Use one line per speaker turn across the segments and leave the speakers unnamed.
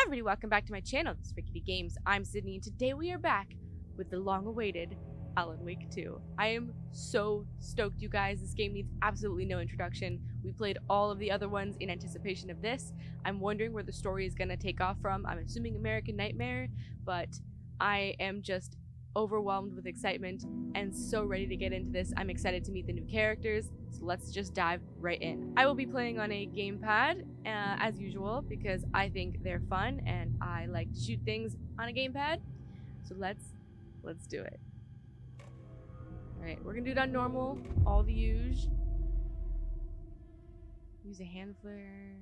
everybody, welcome back to my channel. This is RicketyGames. I'm Sydney, and today we are back with the long-awaited Alan Wake 2. I am so stoked, you guys. This game needs absolutely no introduction. We played all of the other ones in anticipation of this. I'm wondering where the story is going to take off from. I'm assuming American Nightmare, but I am just overwhelmed with excitement and so ready to get into this. I'm excited to meet the new characters, so let's just dive right in. I will be playing on a gamepad as usual because I think they're fun and I like to shoot things on a gamepad. So let's do it. Alright, we're gonna do it on normal, all the usual. Use a hand flare.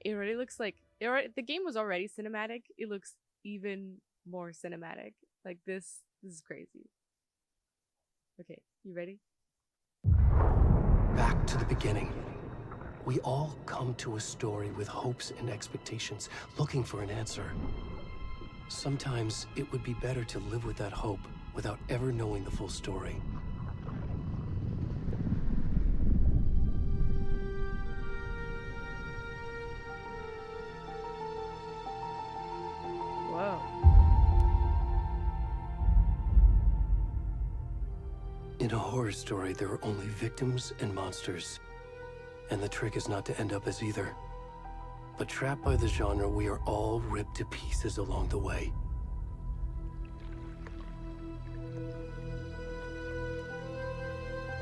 It already looks like the game was already cinematic. It looks even more cinematic. Like this is crazy. Okay, you ready?
Back to the beginning. We all come to a story with hopes and expectations, looking for an answer. Sometimes it would be better to live with that hope without ever knowing the full story.
Whoa.
In a horror story, there are only victims and monsters. And the trick is not to end up as either. But trapped by the genre, we are all ripped to pieces along the way.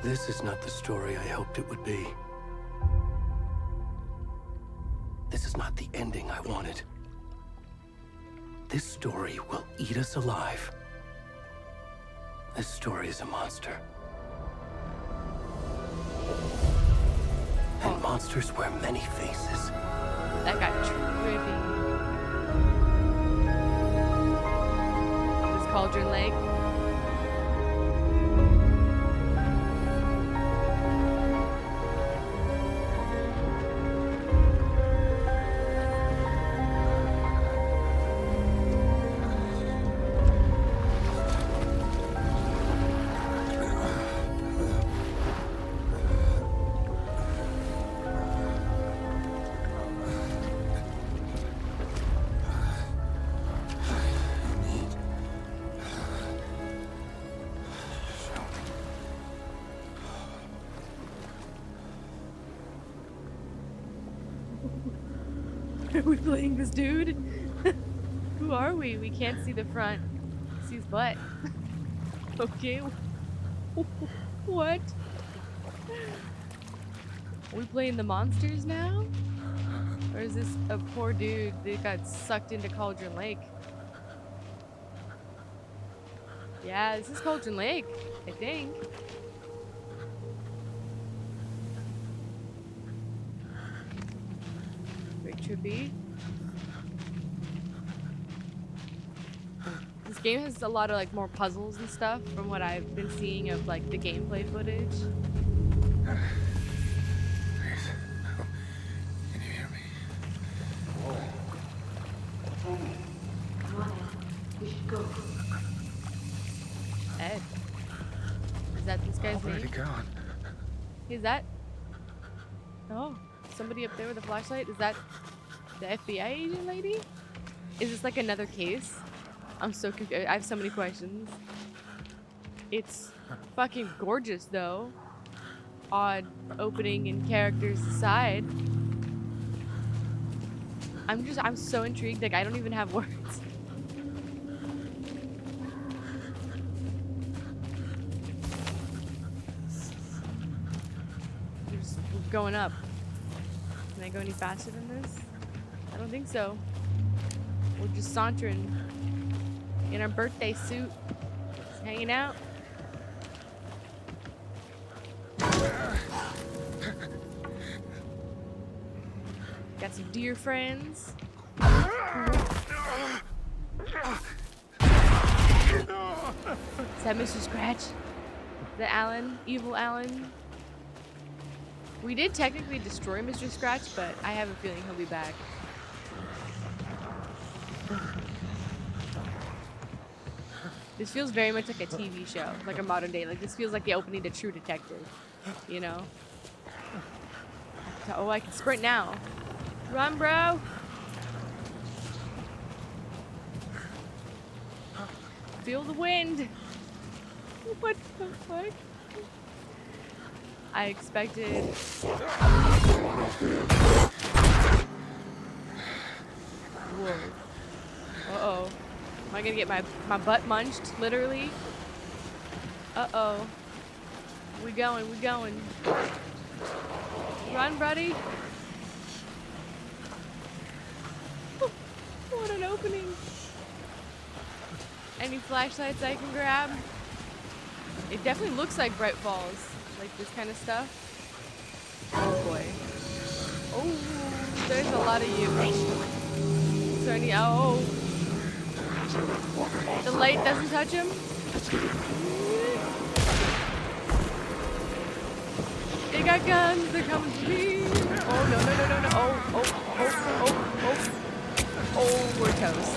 This is not the story I hoped it would be. This is not the ending I wanted. This story will eat us alive. This story is a monster. And monsters wear many faces.
That got trippy. This Cauldron Lake. Are we playing this dude? Who are we? We can't see the front. See his butt. Okay. What? Are we playing the monsters now? Or is this a poor dude that got sucked into Cauldron Lake? Yeah, this is Cauldron Lake, I think. Trippy. This game has a lot of like more puzzles and stuff from what I've been seeing of like the gameplay footage.
Please, no. Can you hear me?
Come on, Ed. We should go.
Ed. Is that this guy's
Already
name?
gone.
Is that? Oh, somebody up there with a flashlight? Is that the FBI agent lady? Is this like another case? I'm so confused. I have so many questions. It's fucking gorgeous though. Odd opening and characters aside. I'm so intrigued. Like I don't even have words. We're going up. Can I go any faster than this? I don't think so. We're just sauntering in our birthday suit, just hanging out. Got some deer friends. Is that Mr. Scratch? The Alan? Evil Alan? We did technically destroy Mr. Scratch, but I have a feeling he'll be back. This feels very much like a TV show, like a modern day. Like this feels like the opening to True Detective, you know? Oh, I can sprint now. Run, bro! feel the wind. What the fuck? I expected. Whoa. Uh-oh. Am I gonna get my butt munched, literally? Uh-oh. We going, we going. Run, buddy. What an opening. Any flashlights I can grab? It definitely looks like Bright Falls. Like this kind of stuff. Oh boy. Oh, there's a lot of you. So any, oh. The light doesn't touch him? They got guns, they're coming for me. Oh no, no, no, no, no. Oh, we're toast.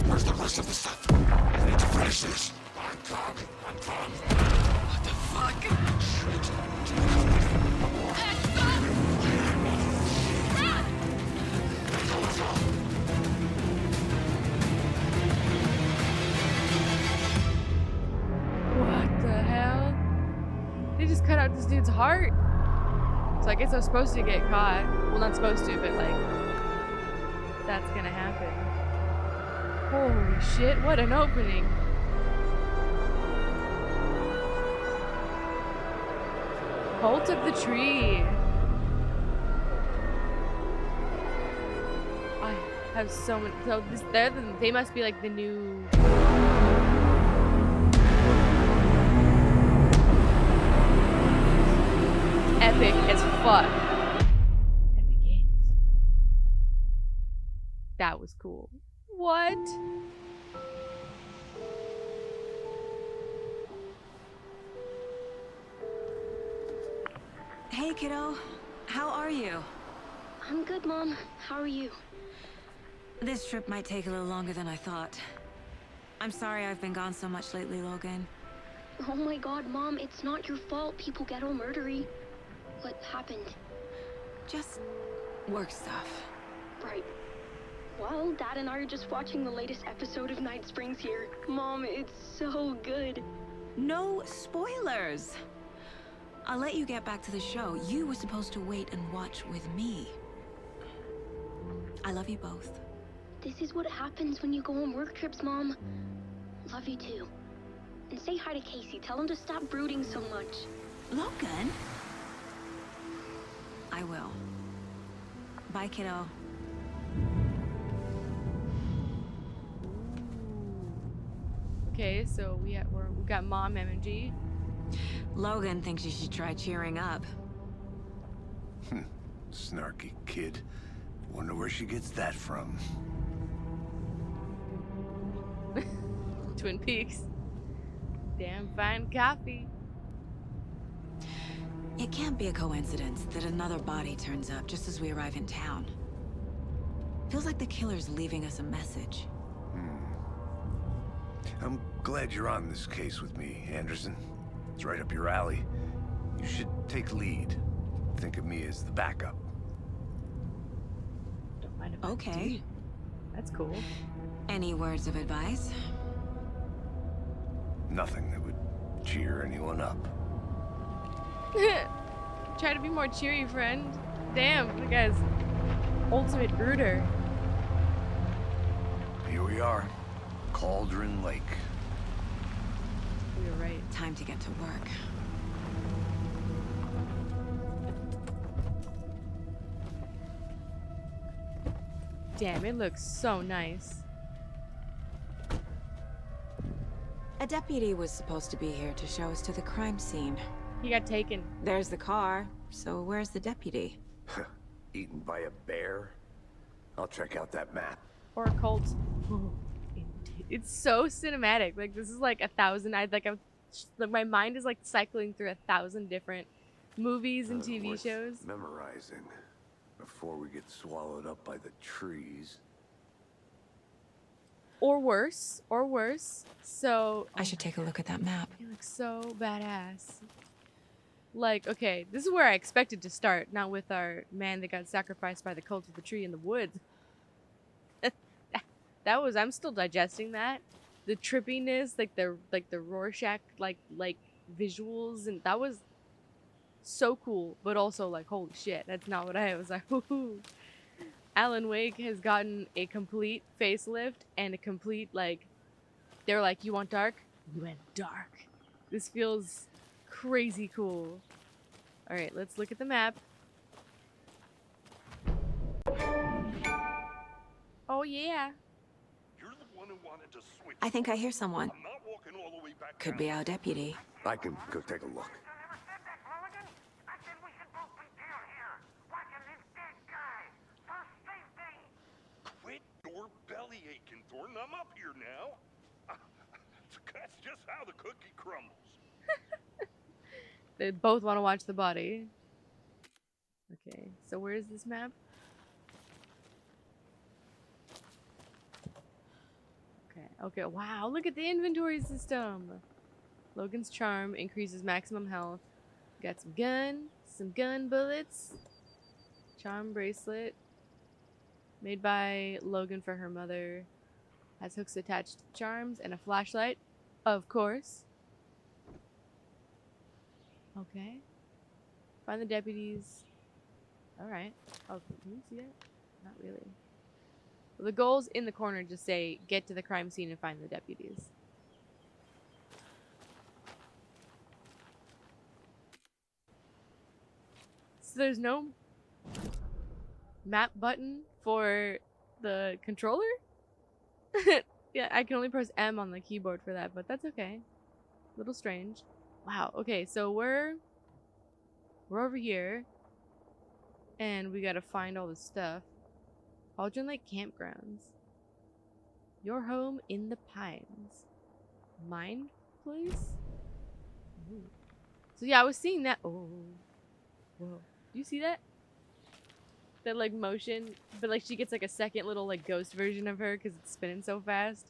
Where's the rest of the stuff? I need to finish this. I'm coming. What the fuck?
What the hell? They just cut out this dude's heart. So I guess I was supposed to get caught. Well, not supposed to, but like, that's gonna happen. Holy shit, what an opening. Cult of the Tree. I have so many. So this, they must be like the new. Epic as fuck. Epic Games. That was cool. What?
Hey, kiddo. How are you?
I'm good, Mom. How are you?
This trip might take a little longer than I thought. I'm sorry I've been gone so much lately, Logan.
Oh my god, Mom, it's not your fault people get all murdery. What happened?
Just work stuff.
Right. Well, Dad and I are just watching the latest episode of Night Springs here. Mom, it's so good.
No spoilers! I'll let you get back to the show. You were supposed to wait and watch with me. I love you both.
This is what happens when you go on work trips, Mom. Love you too. And say hi to Casey. Tell him to stop brooding so much.
Logan? I will. Bye, kiddo.
Okay, so we got Mom MMG.
Logan thinks you should try cheering up.
Snarky kid. Wonder where she gets that from.
Twin Peaks. Damn fine coffee.
It can't be a coincidence that another body turns up just as we arrive in town. Feels like the killer's leaving us a message.
I'm glad you're on this case with me, Anderson. It's right up your alley. You should take lead. Think of me as the backup.
Don't mind if I
Okay.
do. That's cool.
Any words of advice?
Nothing that would cheer anyone up.
Try to be more cheery, friend. Damn, the guy's ultimate brooder.
Here we are. Cauldron Lake.
We were right.
Time to get to work.
Damn, it looks so nice.
A deputy was supposed to be here to show us to the crime scene.
He got taken.
There's the car, so where's the deputy?
Eaten by a bear? I'll check out that map.
Or a cult. Oh, it's so cinematic. Like, this is like 1,000. Like, my mind is like cycling through 1,000 different movies and TV
Worth
shows.
memorizing before we get swallowed up by the trees.
Or worse. Or worse. So
I should take a look at that map.
it looks so badass. Like, okay, this is where I expected to start, not with our man that got sacrificed by the cult of the tree in the woods. I'm still digesting that. The trippiness, like the Rorschach like visuals, and that was so cool, but also like, holy shit, that's not what I was like. Woohoo. Alan Wake has gotten a complete facelift and a complete, like, they're like, you want dark? You went dark. This feels crazy cool. All right, let's look at the map. Oh yeah.
You're the one who wanted to switch.
I think I hear someone.
I'm not walking all the way back
Could
down.
be our deputy.
I can go take a look.
I said we should both be down here, watching this dead guy for safety. Quit your belly aching, Thornton. I'm up here now. That's just how the cookie crumbles.
They both want to watch the body. Okay, so where is this map? Okay, wow, look at the inventory system. Logan's charm increases maximum health. Got some gun bullets. Charm bracelet. Made by Logan for her mother. Has hooks attached to charms and a flashlight. Of course. Okay. Find the deputies. Alright. Oh, can you see that? Not really. Well, the goals in the corner just say, get to the crime scene and find the deputies. So there's no map button for the controller? Yeah, I can only press M on the keyboard for that, but that's okay. A little strange. Wow, okay, so we're over here. And we gotta find all the stuff. Cauldron Lake Campgrounds. Your home in the pines. Mine place? Ooh. So yeah, I was seeing that. Oh. Whoa. Do you see that? That like motion, but like she gets like a second little like ghost version of her because it's spinning so fast.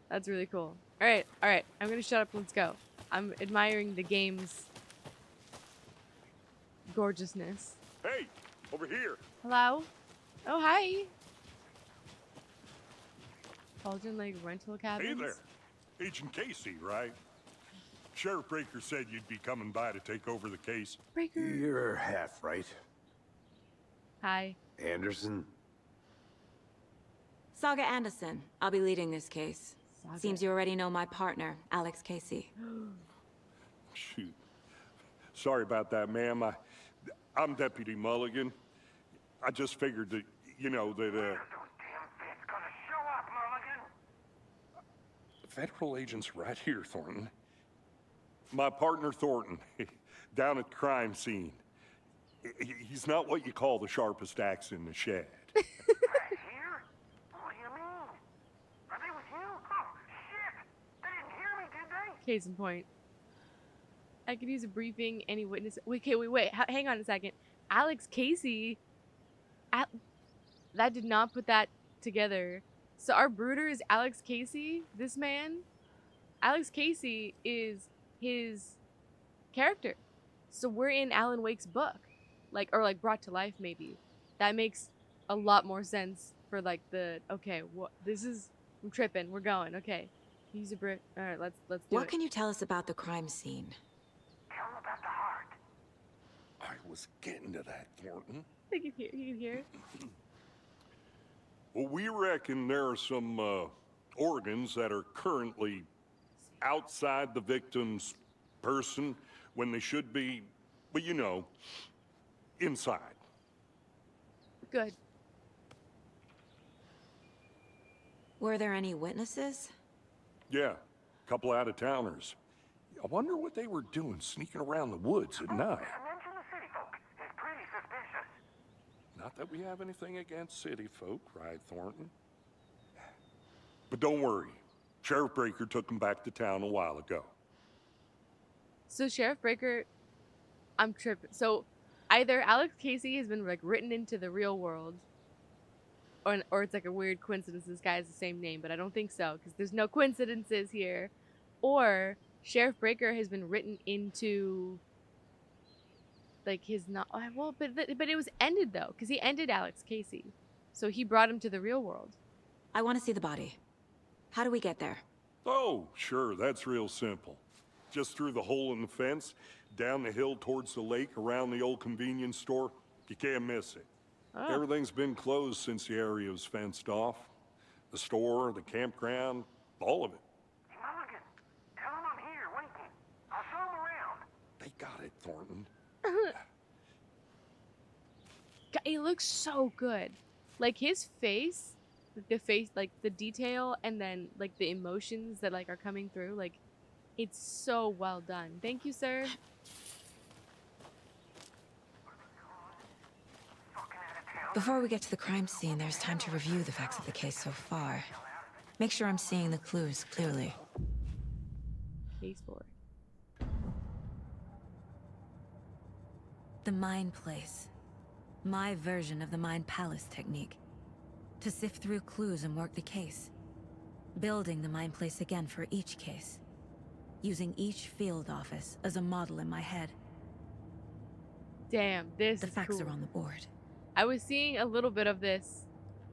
That's really cool. Alright, I'm gonna shut up, let's go. I'm admiring the game's gorgeousness.
Hey, over here.
Hello? Oh, hi. Cauldron Lake rental cabins?
Hey there. Agent Casey, right? Sheriff Breaker said you'd be coming by to take over the case.
Breaker.
You're half right.
Hi.
Anderson?
Saga Anderson. I'll be leading this case.
Saga.
Seems you already know my partner, Alex Casey.
Shoot. Sorry about that, ma'am. I'm Deputy Mulligan. I just figured that, you know, that, Federal agent's right here, Thornton. My partner, Thornton, down at the crime scene. He's not what you call the sharpest axe in the shed.
Here? What do you mean? Are they with you? Oh, shit! They didn't hear me, did they?
Case in point. I could use a briefing. Any witness? Wait. Hang on a second. Alex Casey. That did not put that together. So our brooder is Alex Casey. This man, Alex Casey, is his character. So we're in Alan Wake's book, like brought to life maybe. That makes a lot more sense for like the okay. What this is? I'm tripping. We're going. Okay. Use a brick. All right. Let's do it.
What can you tell us about the crime scene?
Tell them about the heart.
I was getting to that, Thornton.
You can hear it.
Well, we reckon there are some organs that are currently outside the victim's person when they should be, well, you know, inside.
Good.
Were there any witnesses?
Yeah, a couple out-of-towners. I wonder what they were doing sneaking around the woods at night.
Mention the city folk. It's pretty suspicious.
Not Not that we have anything against city folk, right, Thornton? But don't worry. Sheriff Breaker took them back to town a while ago.
So Sheriff Breaker, I'm tripping. So either Alex Casey has been like written into the real world, or it's like a weird coincidence this guy has the same name, but I don't think so because there's no coincidences here. Or Sheriff Breaker has been written into like his not well, but it was ended though because he ended Alex Casey, so he brought him to the real world.
I want to see the body. How do we get there?
Oh, sure, that's real simple. Just through the hole in the fence, down the hill towards the lake, around the old convenience store. You can't miss it.
Oh.
Everything's been closed since the area was fenced off. The store, the campground, all of it.
Hey, Mulligan, tell him I'm here waiting. I'll show him around.
They got it, Thornton.
It looks so good, like his face, like the face, like the detail, and then like the emotions that like are coming through. Like, it's so well done. Thank you, sir.
Before we get to the crime scene, there's time to review the facts of the case so far. Make sure I'm seeing the clues clearly.
Case board.
The Mind Place. My version of the Mind Palace technique. To sift through clues and work the case. Building the Mind Place again for each case. Using each field office as a model in my head.
Damn, this
The
is
facts
cool.
are on the board.
I was seeing a little bit of this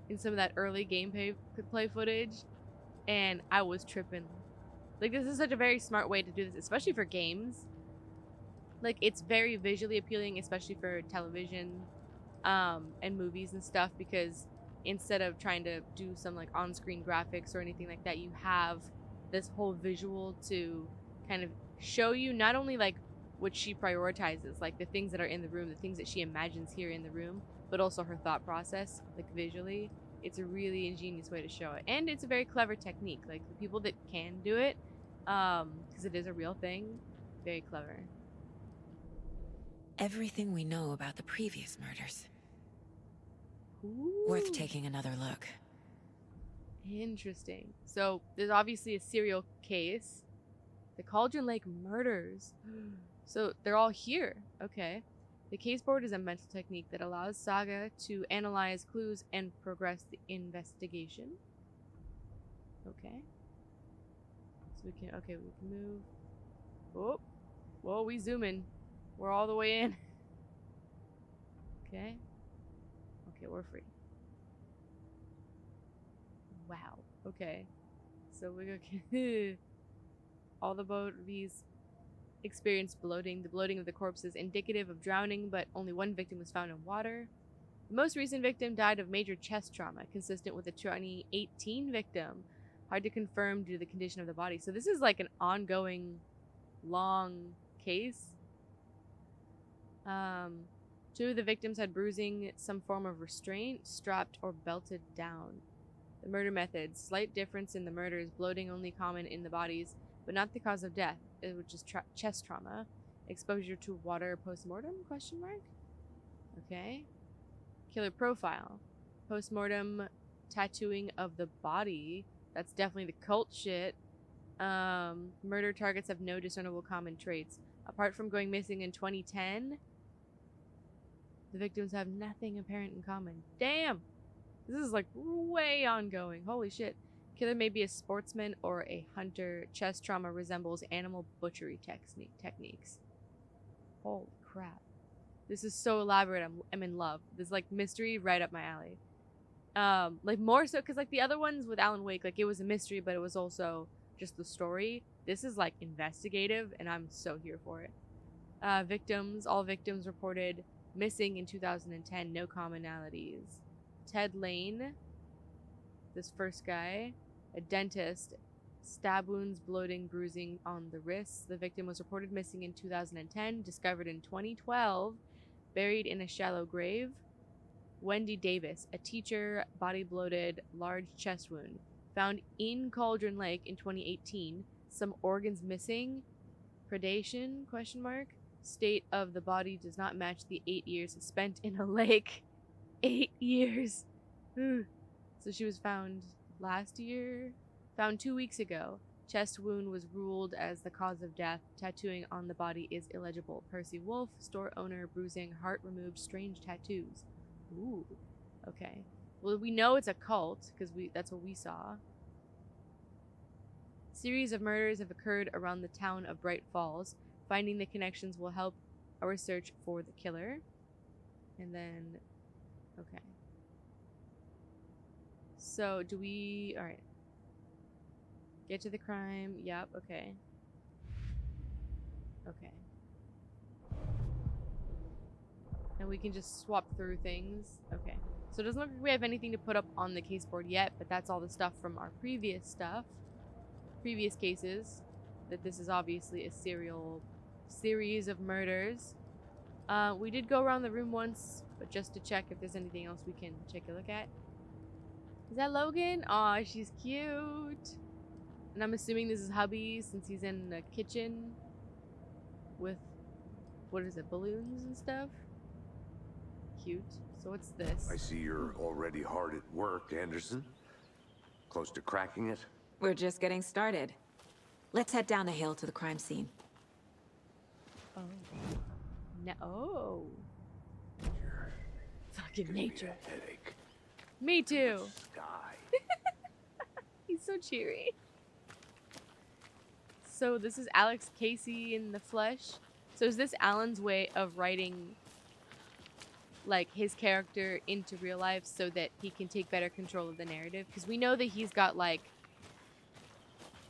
in some of that early gameplay footage, and I was tripping. Like, this is such a very smart way to do this, especially for games. Like, it's very visually appealing, especially for television and movies and stuff, because instead of trying to do some like on-screen graphics or anything like that, you have this whole visual to kind of show you not only like what she prioritizes, like the things that are in the room, the things that she imagines here in the room, but also her thought process, like visually. It's a really ingenious way to show it, and it's a very clever technique. Like, the people that can do it, because it is a real thing, very clever.
Everything we know about the previous murders.
Ooh.
Worth taking another look.
Interesting. So there's obviously a serial case, the Cauldron Lake murders. So they're all here. Okay. The case board is a mental technique that allows Saga to analyze clues and progress the investigation. Okay. So we can move. Oh, whoa, we zoom in. We're all the way in. Okay. Okay, we're free. Wow. Okay. So we go. All the bodies experienced bloating. The bloating of the corpse is indicative of drowning, but only one victim was found in water. The most recent victim died of major chest trauma, consistent with the 2018 victim. Hard to confirm due to the condition of the body. So this is like an ongoing, long case. Two of the victims had bruising, some form of restraint, strapped or belted down. The murder methods: slight difference in the murders, bloating only common in the bodies, but not the cause of death, which is chest trauma. Exposure to water post-mortem, ? Okay. Killer profile: post-mortem tattooing of the body. That's definitely the cult shit. Murder targets have no discernible common traits. Apart from going missing in 2010, the victims have nothing apparent in common. Damn! This is like way ongoing. Holy shit. Killer may be a sportsman or a hunter. Chest trauma resembles animal butchery techniques. Holy crap. This is so elaborate. I'm in love. This is like mystery right up my alley. Like more so because like the other ones with Alan Wake, like it was a mystery, but it was also just the story. This is like investigative, and I'm so here for it. Victims. All victims reported missing in 2010. No commonalities. Ted Lane, this first guy, a dentist, stab wounds, bloating, bruising on the wrists. The victim was reported missing in 2010, discovered in 2012, buried in a shallow grave. Wendy Davis, a teacher, body bloated, large chest wound, found in Cauldron Lake in 2018. Some organs missing. Predation? ? State of the body does not match the 8 years spent in a lake. 8 years. Ugh. So she was found last year? Found 2 weeks ago. Chest wound was ruled as the cause of death. Tattooing on the body is illegible. Percy Wolf, store owner, bruising, heart removed, strange tattoos. Ooh. Okay. Well, we know it's a cult, because that's what we saw. Series of murders have occurred around the town of Bright Falls. Finding the connections will help our search for the killer. And then... Okay. So, do we... Alright. Get to the crime. Yep, okay. Okay. And we can just swap through things. Okay. So it doesn't look like we have anything to put up on the case board yet, but that's all the stuff from our previous stuff. Previous cases. That this is obviously a serial series of murders. We did go around the room once, but just to check if there's anything else we can take a look at. Is that Logan? Aw, she's cute. And I'm assuming this is hubby since he's in the kitchen with, what is it, balloons and stuff? Cute. So what's this?
I see you're already hard at work, Anderson. Close to cracking it?
We're just getting started. Let's head down a hill to the crime scene.
Oh. No. Oh.
You're
Fucking
giving me
nature.
a headache.
Me too.
Sky.
He's so cheery. So this is Alex Casey in the flesh. So is this Alan's way of writing like his character into real life so that he can take better control of the narrative? Because we know that he's got like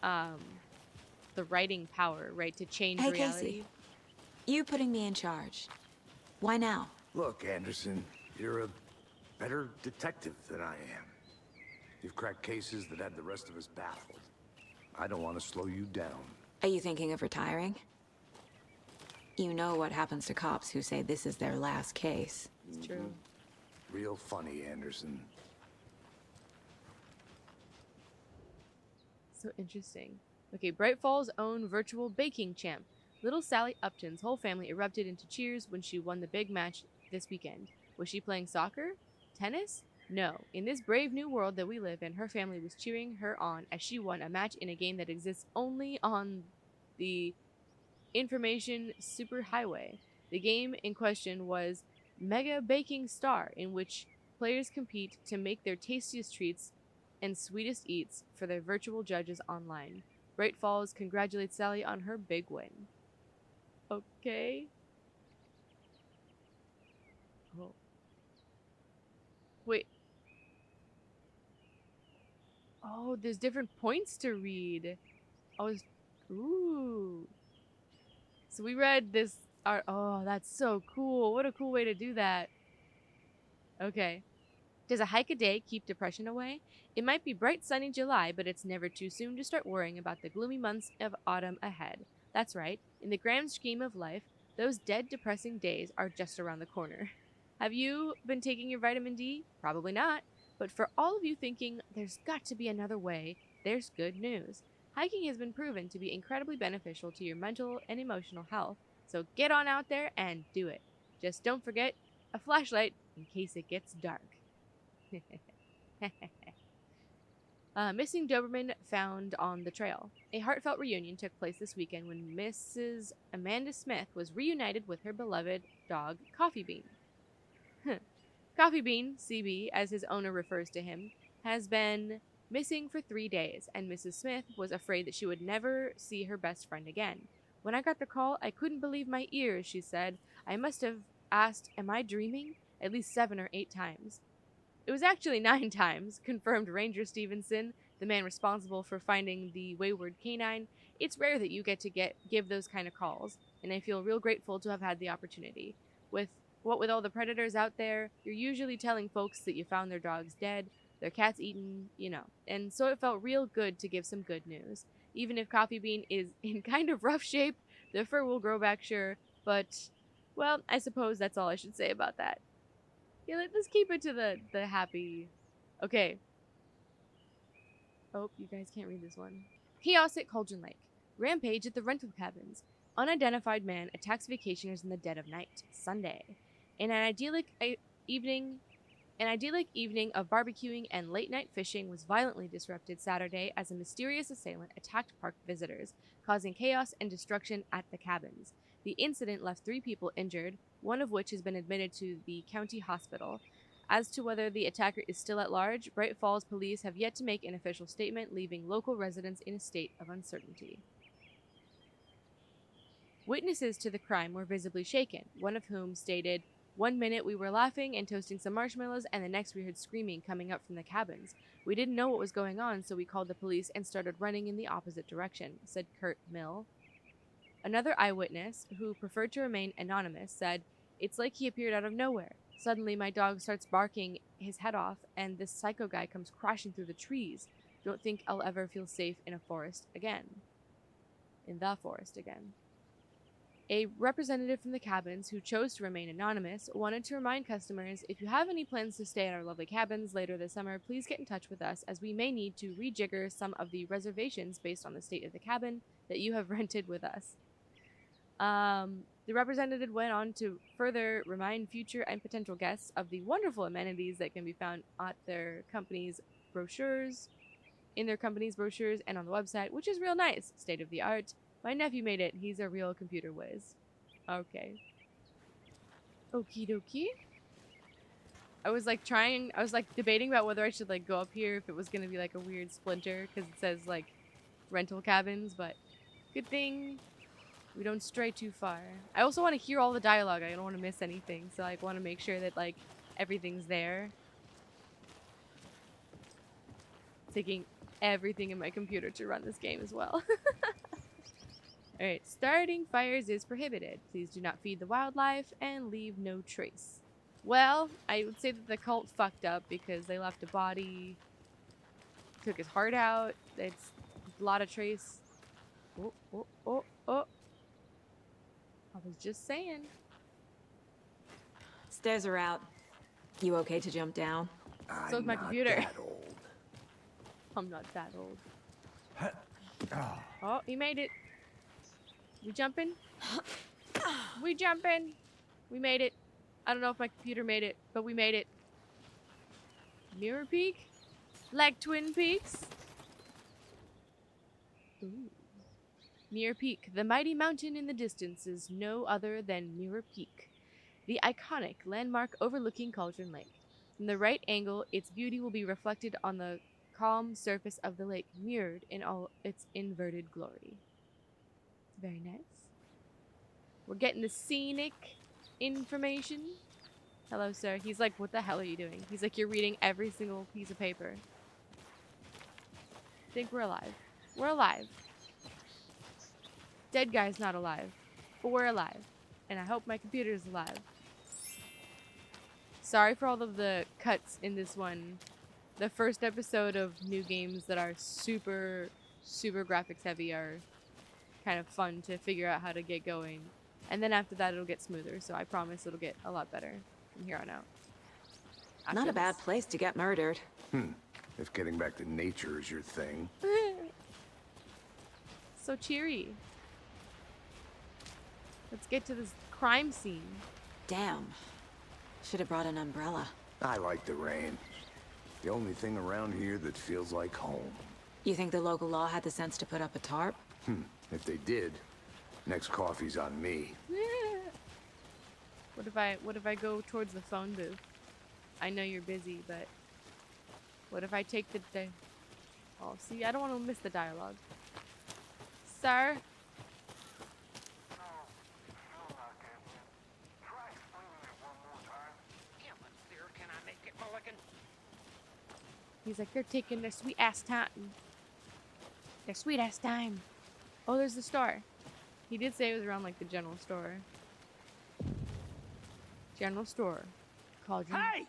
the writing power, right, to change
Hey,
reality.
Casey. You putting me in charge. Why now?
Look, Anderson, you're a better detective than I am. You've cracked cases that had the rest of us baffled. I don't want to slow you down.
Are you thinking of retiring? You know what happens to cops who say this is their last case.
It's true.
Real funny, Anderson.
So interesting. Okay, Bright Falls' own virtual baking champ. Little Sally Upton's whole family erupted into cheers when she won the big match this weekend. Was she playing soccer? Tennis? No. In this brave new world that we live in, her family was cheering her on as she won a match in a game that exists only on the information superhighway. The game in question was Mega Baking Star, in which players compete to make their tastiest treats and sweetest eats for their virtual judges online. Bright Falls congratulates Sally on her big win. Okay. Oh. Wait. Oh, there's different points to read. Ooh. So we read this art. Oh, that's so cool. What a cool way to do that. Okay. Does a hike a day keep depression away? It might be bright sunny July, but it's never too soon to start worrying about the gloomy months of autumn ahead. That's right. In the grand scheme of life, those dead depressing days are just around the corner. Have you been taking your vitamin D? Probably not. But for all of you thinking there's got to be another way, there's good news. Hiking has been proven to be incredibly beneficial to your mental and emotional health, so get on out there and do it. Just don't forget a flashlight in case it gets dark. Missing Doberman found on the trail. A heartfelt reunion took place this weekend when Mrs. Amanda Smith was reunited with her beloved dog, Coffee Bean. Coffee Bean, CB, as his owner refers to him, has been missing for 3 days, and Mrs. Smith was afraid that she would never see her best friend again. When I got the call, I couldn't believe my ears, she said. I must have asked, am I dreaming? At least 7 or 8 times. It was actually 9 times, confirmed Ranger Stevenson, the man responsible for finding the wayward canine. It's rare that you get to give those kind of calls, and I feel real grateful to have had the opportunity. With all the predators out there, you're usually telling folks that you found their dogs dead, their cats eaten, and so it felt real good to give some good news. Even if Coffee Bean is in kind of rough shape, the fur will grow back, sure, but, well, I suppose that's all I should say about that. Yeah, let's keep it to the happy. Okay. Oh, you guys can't read this one. Chaos at Cauldron Lake. Rampage at the rental cabins. Unidentified man attacks vacationers in the dead of night. Sunday. In an idyllic evening An idyllic evening of barbecuing and late-night fishing was violently disrupted Saturday as a mysterious assailant attacked park visitors, causing chaos and destruction at the cabins. The incident left 3 people injured, one of which has been admitted to the county hospital. As to whether the attacker is still at large, Bright Falls police have yet to make an official statement, leaving local residents in a state of uncertainty. Witnesses to the crime were visibly shaken, one of whom stated, "One minute we were laughing and toasting some marshmallows, and the next we heard screaming coming up from the cabins. We didn't know what was going on, so we called the police and started running in the opposite direction," said Kurt Mill. Another eyewitness, who preferred to remain anonymous, said, "It's like he appeared out of nowhere. Suddenly my dog starts barking his head off, and this psycho guy comes crashing through the trees. Don't think I'll ever feel safe in a forest again." In the forest again. A representative from the cabins, who chose to remain anonymous, wanted to remind customers, "If you have any plans to stay at our lovely cabins later this summer, please get in touch with us, as we may need to rejigger some of the reservations based on the state of the cabin that you have rented with us." The representative went on to further remind future and potential guests of the wonderful amenities that can be found at their company's brochures, and on the website, which is real nice, state of the art. My nephew made it. He's a real computer whiz. Okay. Okie dokie. I was debating about whether I should like go up here if it was gonna be like a weird splinter because it says like rental cabins, but good thing we don't stray too far. I also want to hear all the dialogue. I don't want to miss anything, so I want to make sure that like everything's there. Taking everything in my computer to run this game as well. Alright, starting fires is prohibited. Please do not feed the wildlife and leave no trace. Well, I would say that the cult fucked up because they left a body, took his heart out. It's a lot of trace. Oh. I was just saying.
Stairs are out. You okay to jump down?
So is my computer.
Not that old.
I'm not that old. Oh, he made it. We jumping? We jumping? We made it. I don't know if my computer made it, but we made it. Mirror Peak? Like Twin Peaks? Ooh. Mirror Peak. The mighty mountain in the distance is no other than Mirror Peak, the iconic landmark overlooking Cauldron Lake. From the right angle, its beauty will be reflected on the calm surface of the lake, mirrored in all its inverted glory. Very nice. We're getting the scenic information. Hello, sir. He's like, "What the hell are you doing?" He's like, "You're reading every single piece of paper." I think we're alive. We're alive. Dead guy's not alive, but we're alive. And I hope my computer's alive. Sorry for all of the cuts in this one. The first episode of new games that are super, super graphics heavy are kind of fun to figure out how to get going. And then after that, it'll get smoother. So I promise it'll get a lot better from here on out.
Not a bad place to get murdered.
If getting back to nature is your thing.
So cheery. Let's get to this crime scene.
Damn. Should have brought an umbrella.
I like the rain. The only thing around here that feels like home.
You think the local law had the sense to put up a tarp?
If they did, next coffee's on me.
What if I go towards the phone booth? I know you're busy, but what if I take the oh, see, I don't want to miss the dialogue. Sir? He's like, "They're taking their sweet ass time. Their sweet ass time." Oh, there's the store. He did say it was around like the general store. General store. Cauldron.
Hey!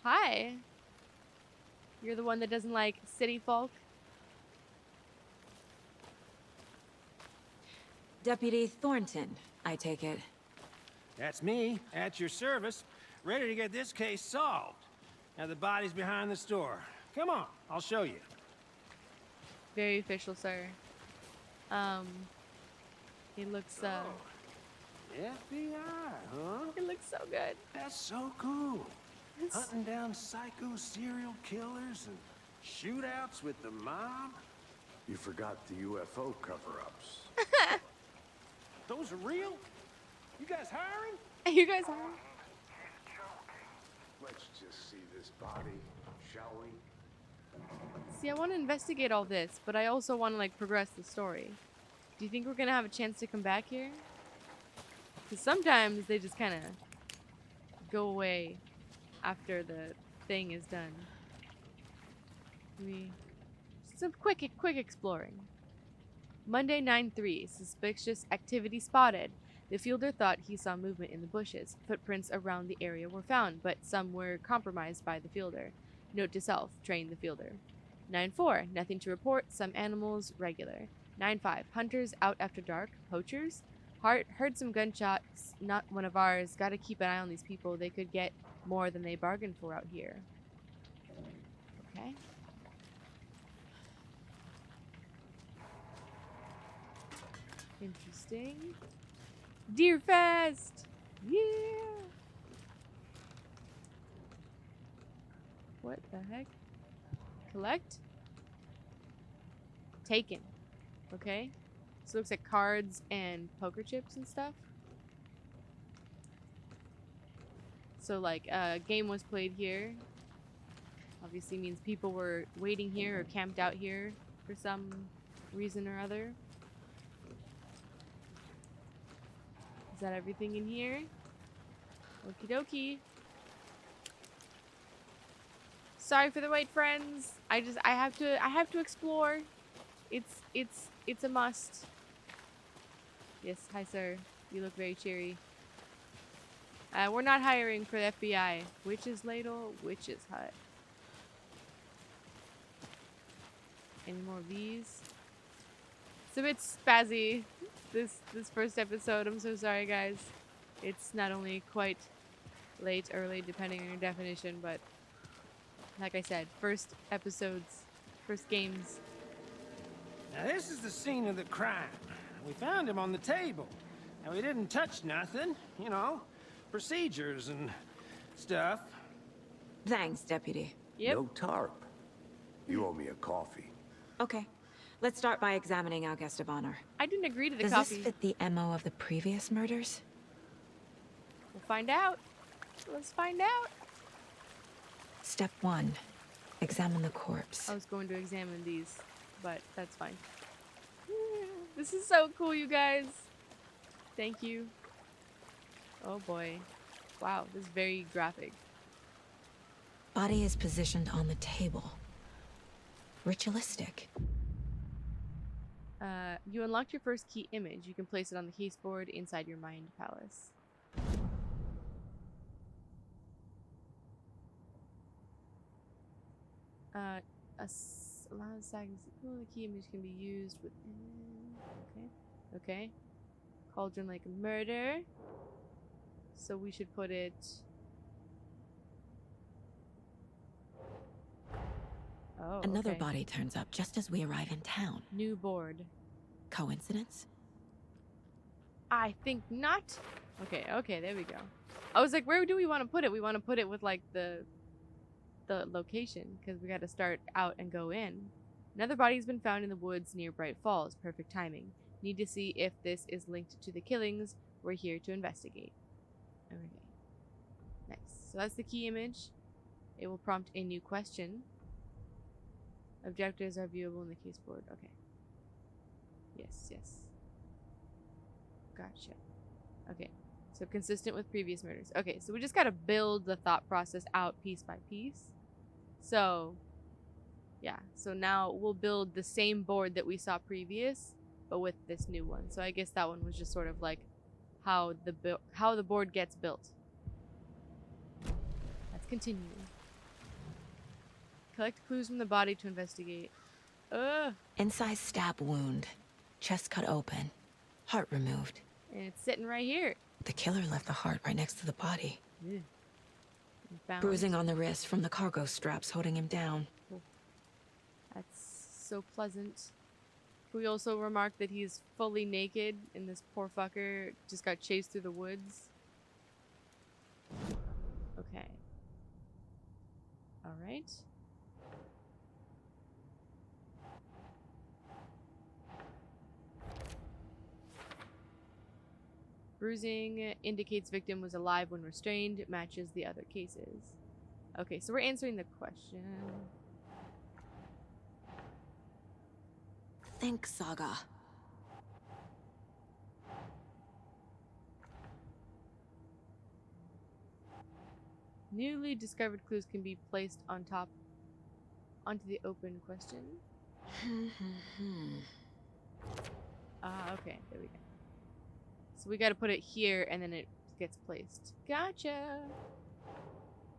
Hi. You're the one that doesn't like city folk?
Deputy Thornton, I take it.
That's me, at your service, ready to get this case solved. Now the body's behind the store. Come on, I'll show you.
Very official, sir. It looks,
FBI, huh?
it looks so good.
That's so cool. Hunting down psycho serial killers and shootouts with the mob?
You forgot the UFO cover-ups.
Those are real? You guys hiring?
You guys are.
Let's just see this body, shall we?
See, I want to investigate all this, but I also want to like progress the story. Do you think we're gonna have a chance to come back here? Because sometimes they just kind of go away after the thing is done. Some quick exploring. Monday 9/3. Suspicious activity spotted. The fielder thought he saw movement in the bushes. Footprints around the area were found, but some were compromised by the fielder. Note to self, train the fielder. 9/4. Nothing to report. Some animals regular. 9/5. Hunters out after dark. Poachers. Heard some gunshots. Not one of ours. Gotta keep an eye on these people. They could get more than they bargained for out here. Okay. Interesting. Deer Fest! Yeah! What the heck? Collect? Taken. Okay. So it looks like cards and poker chips and stuff. So like a game was played here. Obviously means people were waiting here or camped out here for some reason or other. Is that everything in here? Okie dokie. Sorry for the wait, friends. I have to explore. It's a must. Yes, hi sir. You look very cheery. We're not hiring for the FBI. Witch's ladle, witch's hut. Any more of these? It's a bit spazzy. This first episode. I'm so sorry, guys. It's not only quite late, early, depending on your definition, but like I said, first episodes, first games.
Now this is the scene of the crime. We found him on the table. Now we didn't touch nothing, you know, procedures and stuff.
Thanks, Deputy.
Yep.
No tarp. You owe me a coffee.
Okay. Let's start by examining our guest of honor.
I didn't agree to the
Does
coffee.
this fit the MO of the previous murders?
We'll find out. Let's find out.
Step 1. Examine the corpse.
I was going to examine these, but that's fine. This is so cool, you guys. Thank you. Oh boy. Wow, this is very graphic.
Body is positioned on the table. Ritualistic.
You unlocked your first key image. You can place it on the caseboard inside your mind palace. Allow seconds. The key image can be used within. Okay. Cauldron Lake murder. So we should put it. Oh,
Another
okay.
body turns up just as we arrive in town.
New board.
Coincidence?
I think not. Okay, there we go. I was like, where do we want to put it? We want to put it with like the location because we got to start out and go in. Another body has been found in the woods near Bright Falls. Perfect timing. Need to see if this is linked to the killings. We're here to investigate. Okay. Nice. So that's the key image. It will prompt a new question. Objectives are viewable in the caseboard. Okay. Yes. Gotcha. Okay. So consistent with previous murders. Okay, so we just gotta build the thought process out piece by piece. So, yeah. So now we'll build the same board that we saw previous, but with this new one. So I guess that one was just sort of like how the board gets built. Let's continue. Collect clues from the body to investigate.
Incised stab wound. Chest cut open. Heart removed.
And it's sitting right here.
The killer left the heart right next to the body.
Ew. Found.
Bruising on the wrist from the cargo straps holding him down.
That's so pleasant. Can we also remark that he's fully naked and this poor fucker just got chased through the woods? Okay. All right. Bruising indicates victim was alive when restrained. It matches the other cases. Okay, so we're answering the question.
Think, Saga.
Newly discovered clues can be placed on top onto the open question. Okay, there we go. So we gotta put it here and then it gets placed. Gotcha!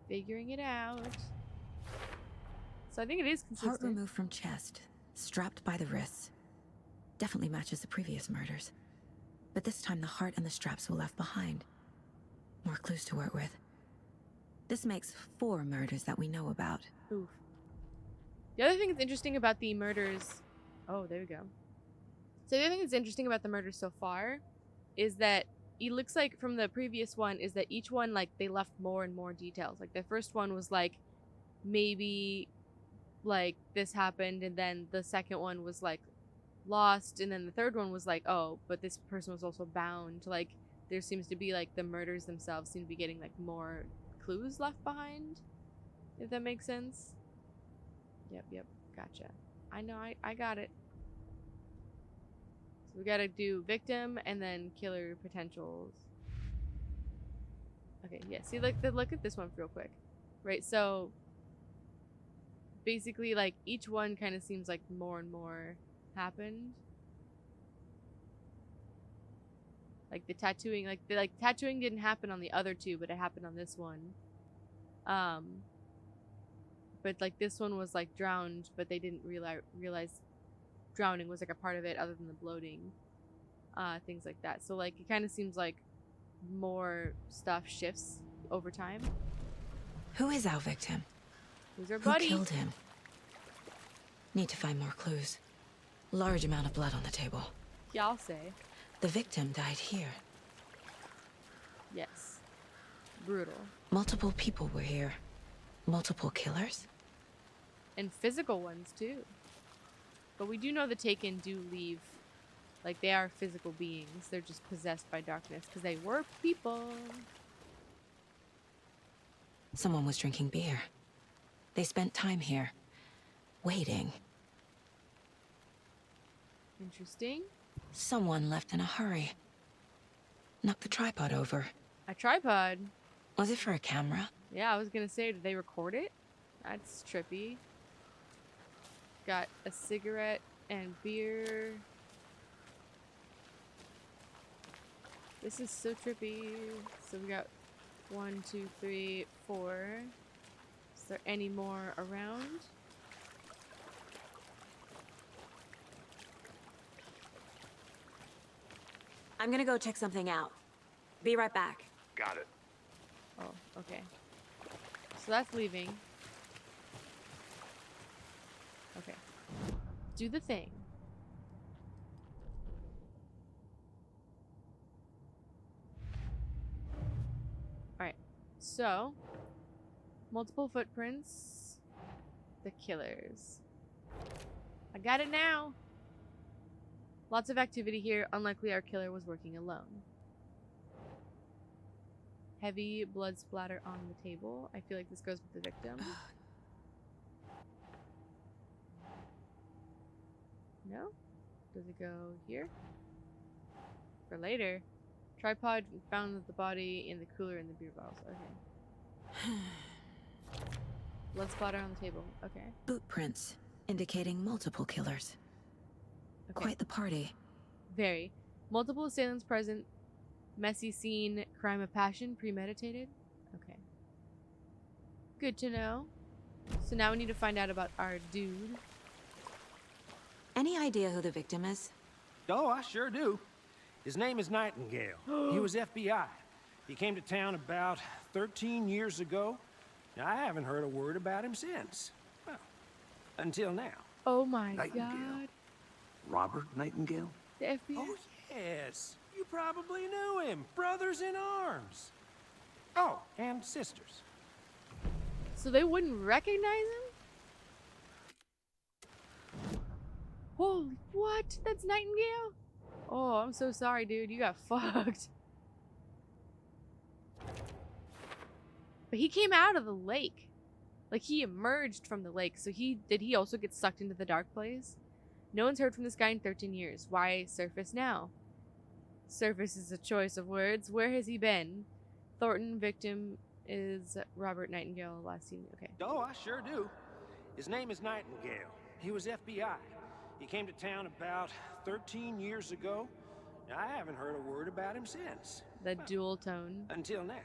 Figuring it out. So I think it is consistent.
Heart removed from chest, strapped by the wrists. Definitely matches the previous murders. But this time the heart and the straps were left behind. More clues to work with. This makes 4 murders that we know about.
Oof. The other thing that's interesting about the murders... Oh, there we go. So the other thing that's interesting about the murders so far is that it looks like from the previous one is that each one, like, they left more and more details. Like, the first one was, like, maybe, like, this happened, and then the second one was, like, lost, and then the third one was, like, oh, but this person was also bound. Like, there seems to be, like, the murders themselves seem to be getting, like, more clues left behind, if that makes sense. Yep, gotcha. I know, I got it. So we gotta do victim and then killer potentials. Okay, yeah, see, like, look at this one real quick. Right, so basically, like, each one kind of seems like more and more happened. Like, the tattooing, like, tattooing didn't happen on the other two, but it happened on this one. But, like, this one was, like, drowned, but they didn't realize drowning was, like, a part of it other than the bloating. Things like that. So, like, it kind of seems like more stuff shifts over time.
Who is our victim?
Who's our buddy?
Who killed him? Need to find more clues. Large amount of blood on the table.
Yeah, I'll say.
The victim died here.
Yes. Brutal.
Multiple people were here. Multiple killers?
And physical ones, too. But we do know the Taken do leave. Like, they are physical beings. They're just possessed by darkness because they were people.
Someone was drinking beer. They spent time here. Waiting.
Interesting.
Someone left in a hurry. Knocked the tripod over.
A tripod?
Was it for a camera?
Yeah, I was gonna say, did they record it? That's trippy. Got a cigarette and beer. This is so trippy. So we got 1, 2, 3, 4. Is there any more around?
I'm gonna go check something out. Be right back.
Got it.
Oh, okay. So that's leaving. Okay. Do the thing. Alright. So, multiple footprints. The killers. I got it now. Lots of activity here. Unlikely our killer was working alone. Heavy blood splatter on the table. I feel like this goes with the victim. No? Does it go here? For later. Tripod found with the body in the cooler in the beer bottles. Okay. Blood splatter on the table. Okay.
Boot prints, indicating multiple killers.
Okay.
Quite the party.
Very. Multiple assailants present. Messy scene. Crime of passion. Premeditated. Okay. Good to know. So now we need to find out about our dude.
Any idea who the victim is?
Oh, I sure do. His name is Nightingale. He was FBI. He came to town about 13 years ago. Now, I haven't heard a word about him since. Well, until now.
Oh my
Nightingale.
god.
Robert Nightingale?
The FBI?
Oh, yes. You probably knew him. Brothers in arms. Oh, and sisters.
So they wouldn't recognize him? Holy, what? That's Nightingale? Oh, I'm so sorry, dude. You got fucked. But he came out of the lake. Like, he emerged from the lake. So did he also get sucked into the dark place? No one's heard from this guy in 13 years. Why surface now? Surface is a choice of words. Where has he been? Thornton, victim is Robert Nightingale, last seen. Okay.
Oh, I sure do. His name is Nightingale. He was FBI. He came to town about 13 years ago. I haven't heard a word about him since.
The dual tone
Until now.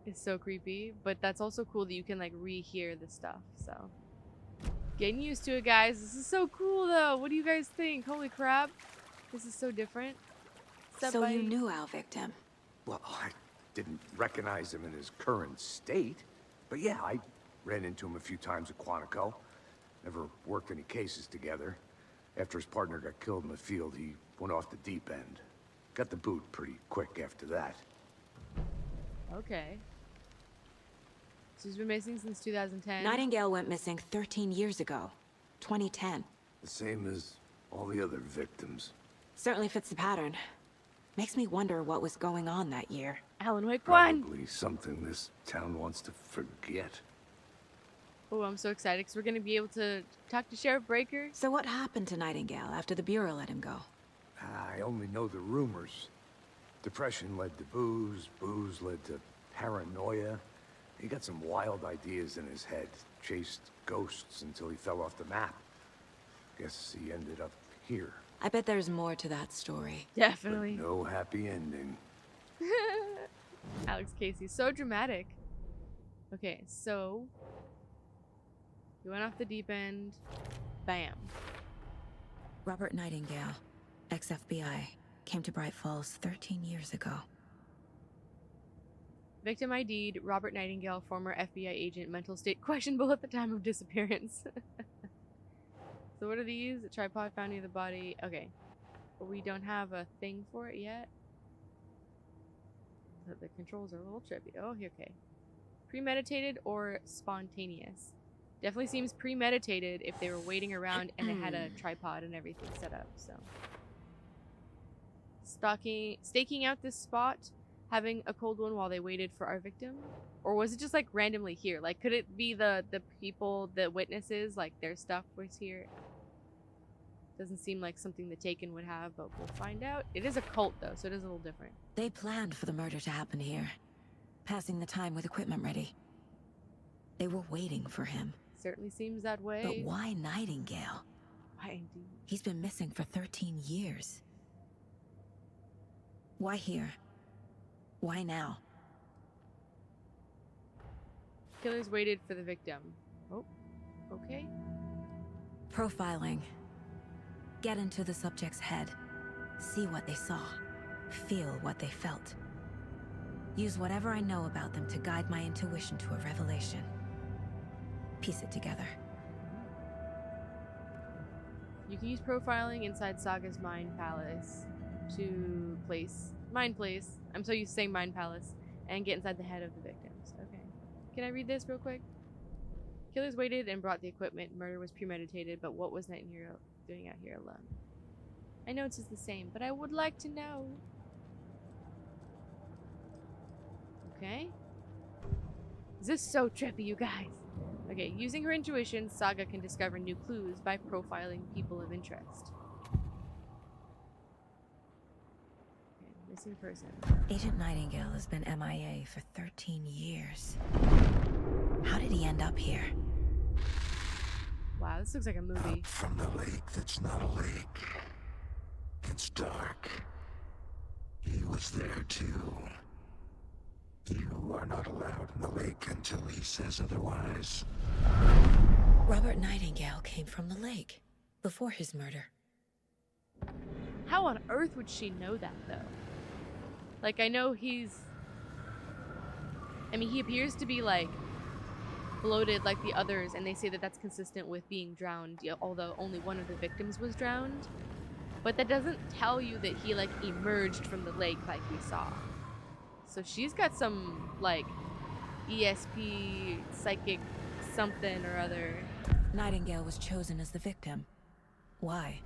is so creepy, but that's also cool that you can like rehear the stuff, so. Getting used to it, guys. This is so cool, though. What do you guys think? Holy crap. This is so different.
So you knew our victim?
Well, I didn't recognize him in his current state. But yeah, I ran into him a few times at Quantico. Never worked any cases together. After his partner got killed in the field, he went off the deep end. Got the boot pretty quick after that.
Okay. So he's been missing since 2010.
Nightingale went missing 13 years ago. 2010.
The same as all the other victims.
Certainly fits the pattern. Makes me wonder what was going on that year.
Alan Wake 1!
Probably something this town wants to forget.
Oh, I'm so excited because we're going to be able to talk to Sheriff Breaker.
So what happened to Nightingale after the Bureau let him go?
I only know the rumors. Depression led to booze, booze led to paranoia. He got some wild ideas in his head, chased ghosts until he fell off the map. Guess he ended up here.
I bet there's more to that story.
Definitely.
But no happy ending.
Alex Casey, so dramatic. Okay, so he went off the deep end. Bam.
Robert Nightingale, ex-FBI, came to Bright Falls 13 years ago.
Victim ID'd, Robert Nightingale, former FBI agent, mental state questionable at the time of disappearance. So what are these? A tripod found near the body. Okay. But we don't have a thing for it yet. The controls are a little trippy. Oh, okay. Premeditated or spontaneous? Definitely seems premeditated if they were waiting around and they had a tripod and everything set up, so. Staking out this spot, having a cold one while they waited for our victim? Or was it just like randomly here? Like, could it be the people, the witnesses, like their stuff was here? Doesn't seem like something the Taken would have, but we'll find out. It is a cult though, so it is a little different.
They planned for the murder to happen here, passing the time with equipment ready. They were waiting for him.
Certainly seems that way.
But why Nightingale?
Why indeed?
He's been missing for 13 years. Why here? Why now?
Killers waited for the victim. Oh, okay.
Profiling. Get into the subject's head. See what they saw. Feel what they felt. Use whatever I know about them to guide my intuition to a revelation. Piece it together.
You can use profiling inside Saga's Mind Palace to Mind Place. I'm so used to saying Mind Palace. And get inside the head of the victims. Okay. Can I read this real quick? Killers waited and brought the equipment. Murder was premeditated, but what was Nightingale doing out here alone? I know it's just the same, but I would like to know. Okay. This is so trippy, you guys. Okay, using her intuition, Saga can discover new clues by profiling people of interest. Okay, missing person.
Agent Nightingale has been MIA for 13 years. How did he end up here?
Wow, this looks like a movie.
Up from the lake that's not a lake. It's dark. He was there too. You are not allowed in the lake until he says otherwise.
Robert Nightingale came from the lake before his murder.
How on earth would she know that, though? Like, I know he appears to be, like, bloated like the others, and they say that that's consistent with being drowned, although only one of the victims was drowned. But that doesn't tell you that he, like, emerged from the lake like we saw. So she's got some, like, ESP psychic something or other.
Nightingale was chosen as the victim. Why?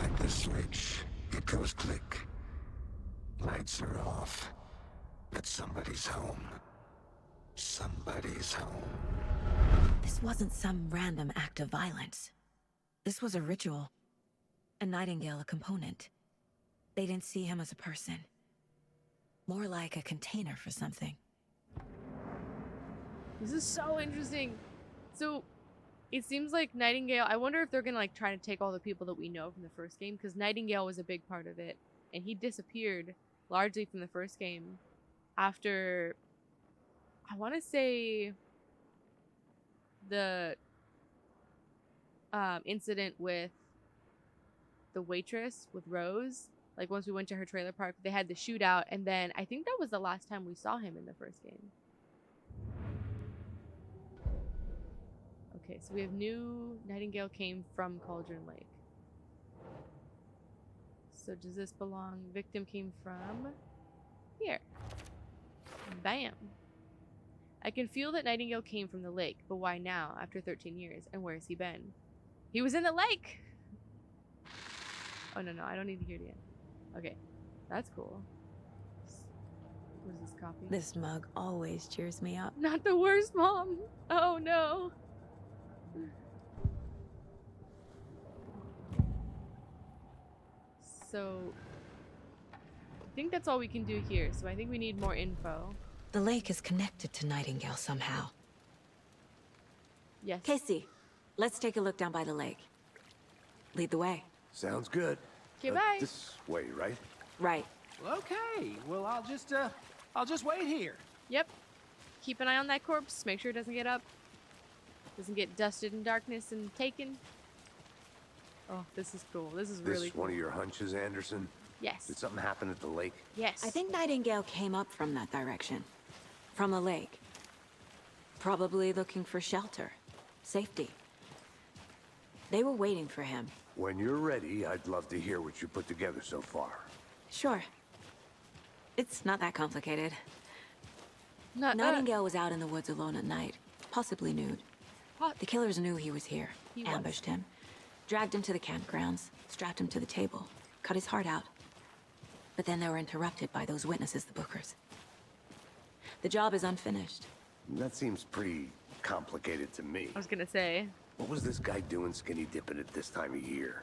Like the switch, it goes click. Lights are off. But somebody's home. Somebody's home.
This wasn't some random act of violence. This was a ritual. And Nightingale a component. They didn't see him as a person. More like a container for something.
This is so interesting. So, it seems like Nightingale... I wonder if they're gonna, like, try to take all the people that we know from the first game, because Nightingale was a big part of it. And he disappeared largely from the first game after... I want to say... the... incident with the waitress, with Rose. Like, once we went to her trailer park, they had the shootout, and then I think that was the last time we saw him in the first game. Okay, so we have new Nightingale came from Cauldron Lake. So does this belong? Victim came from here. Bam. I can feel that Nightingale came from the lake, but why now, after 13 years? And where has he been? He was in the lake! Oh, no, I don't need to hear the end. Okay, that's cool. What is this copy?
This mug always cheers me up.
Not the worst, Mom! Oh, no. So, I think that's all we can do here, so I think we need more info.
The lake is connected to Nightingale somehow.
Yes.
Casey, let's take a look down by the lake. Lead the way.
Sounds good.
Okay, bye.
This way, right?
Right.
Well, okay. Well, I'll just wait here.
Yep. Keep an eye on that corpse. Make sure it doesn't get up. Doesn't get dusted in darkness and taken. Oh, this is cool. This is really
This
cool.
one of your hunches, Anderson?
Yes.
Did something happen at the lake?
Yes.
I think Nightingale came up from that direction. From the lake. Probably looking for shelter. Safety. They were waiting for him.
When you're ready, I'd love to hear what you put together so far.
Sure. It's not that complicated.
Nightingale
was out in the woods alone at night, possibly nude. The killers knew he was here, ambushed him, dragged him to the campgrounds, strapped him to the table, cut his heart out. But then they were interrupted by those witnesses, the Bookers. The job is unfinished.
That seems pretty complicated to me.
I was gonna say.
What was this guy doing skinny dipping at this time of year?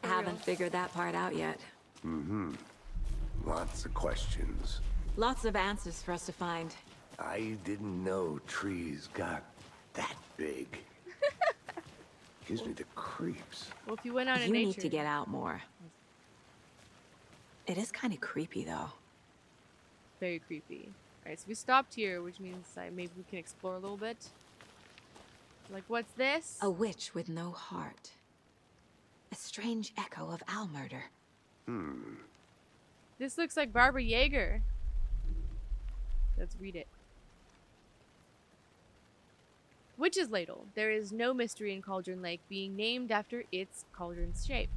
Haven't figured that part out yet.
Mm-hmm. Lots of questions.
Lots of answers for us to find.
I didn't know trees got that big. Gives me the creeps.
Well, if you went out in
You
nature...
need to get out more. It is kind of creepy, though.
Very creepy. Alright, so we stopped here, which means maybe we can explore a little bit. Like, what's this?
A witch with no heart. A strange echo of owl murder.
This looks like Barbara Yeager. Let's read it. Witch's Ladle. There is no mystery in Cauldron Lake being named after its cauldron's shape.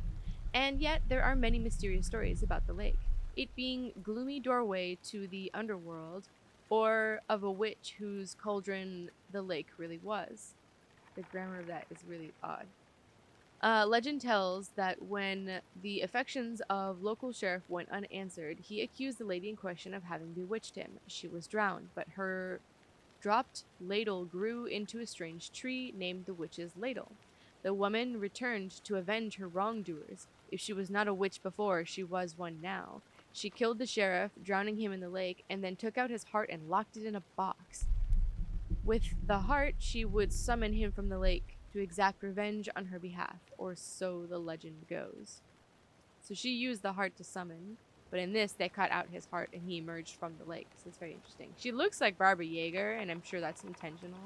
And yet, there are many mysterious stories about the lake. It being gloomy doorway to the underworld, or of a witch whose cauldron the lake really was. The grammar of that is really odd. Legend tells that when the affections of local sheriff went unanswered, he accused the lady in question of having bewitched him. She was drowned, but her dropped ladle grew into a strange tree named the Witch's Ladle. The woman returned to avenge her wrongdoers. If she was not a witch before, she was one now. She killed the sheriff, drowning him in the lake, and then took out his heart and locked it in a box. With the heart, she would summon him from the lake to exact revenge on her behalf, or so the legend goes. So she used the heart to summon, but in this, they cut out his heart and he emerged from the lake. So it's very interesting. She looks like Barbara Yeager, and I'm sure that's intentional.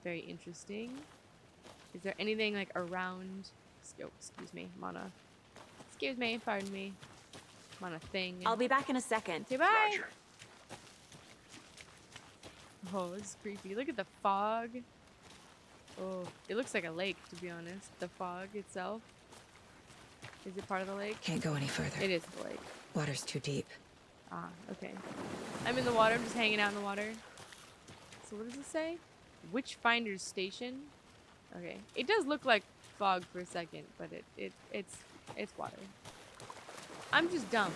Very interesting. Is there anything like around... Oh, excuse me, Mana. Excuse me, pardon me. Mana thing.
I'll be back in a second.
Okay, bye!
Roger.
Oh, this is creepy. Look at the fog. Oh, it looks like a lake, to be honest. The fog itself. Is it part of the lake?
Can't go any further.
It is the lake.
Water's too deep.
Ah, okay. I'm in the water. I'm just hanging out in the water. So what does it say? Witchfinder's Station. Okay, it does look like fog for a second, but it's water. I'm just dumb.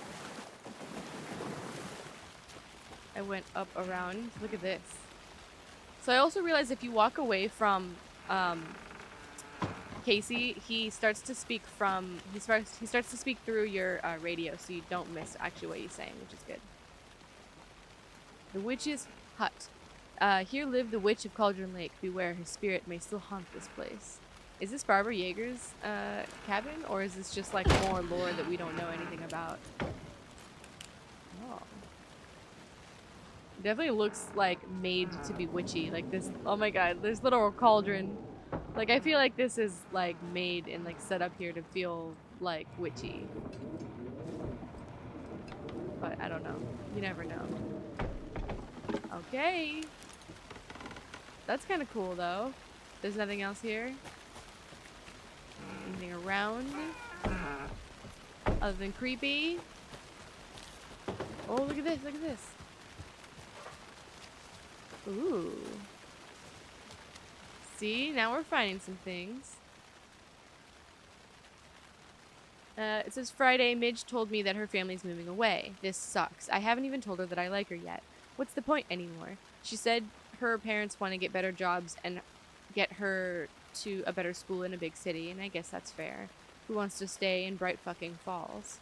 I went up around. Look at this. So I also realized if you walk away from Casey, he starts to speak through your radio, so you don't miss actually what he's saying, which is good. The witch's hut. Here lived the witch of Cauldron Lake. Beware, her spirit may still haunt this place. Is this Barbara Yeager's cabin, or is this just like more lore that we don't know anything about? Oh. Definitely looks like made to be witchy. Like this, oh my god, this little cauldron. Like I feel like this is like made and like set up here to feel like witchy. But I don't know. You never know. Okay. That's kind of cool though. There's nothing else here. Anything around? Other than creepy. Oh, look at this, look at this. Ooh. See, now we're finding some things. It says Friday, Midge told me that her family's moving away. This sucks. I haven't even told her that I like her yet. What's the point anymore? She said her parents want to get better jobs and get her to a better school in a big city, and I guess that's fair. Who wants to stay in Bright fucking Falls?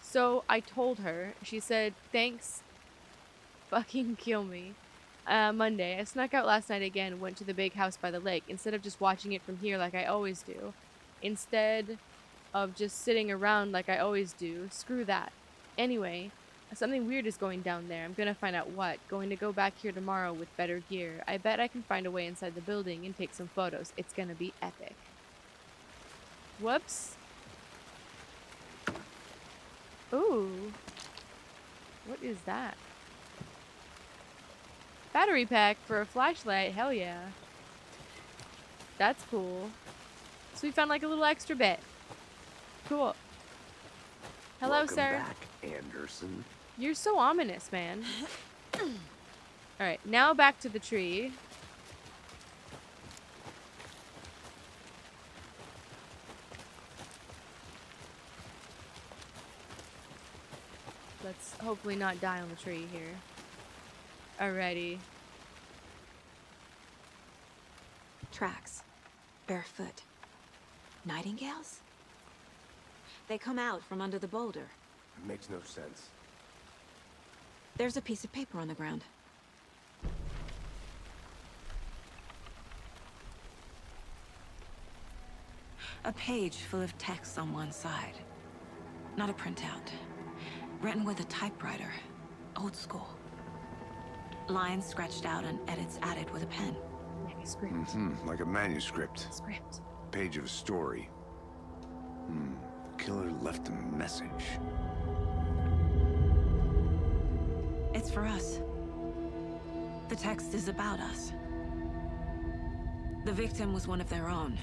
So I told her. She said, thanks. Fucking kill me. Monday, I snuck out last night again and went to the big house by the lake instead of just watching it from here like I always do. Instead of just sitting around like I always do. Screw that. Anyway, something weird is going down there. I'm gonna find out what. Going to go back here tomorrow with better gear. I bet I can find a way inside the building and take some photos. It's gonna be epic. Whoops. Ooh. What is that? Battery pack for a flashlight. Hell yeah. That's cool. So we found like a little extra bit. Cool. Hello,
Welcome
sir.
back, Anderson.
You're so ominous, man. Alright, now back to the tree. Let's hopefully not die on the tree here. Alrighty.
Tracks. Barefoot. Nightingales? They come out from under the boulder.
It makes no sense.
There's a piece of paper on the ground. A page full of text on one side. Not a printout. Written with a typewriter. Old school. Lines scratched out and edits added with a pen.
Manuscript.
Like a manuscript.
Script.
Page of a story. The killer left a message.
It's for us. The text is about us. The victim was one of their own.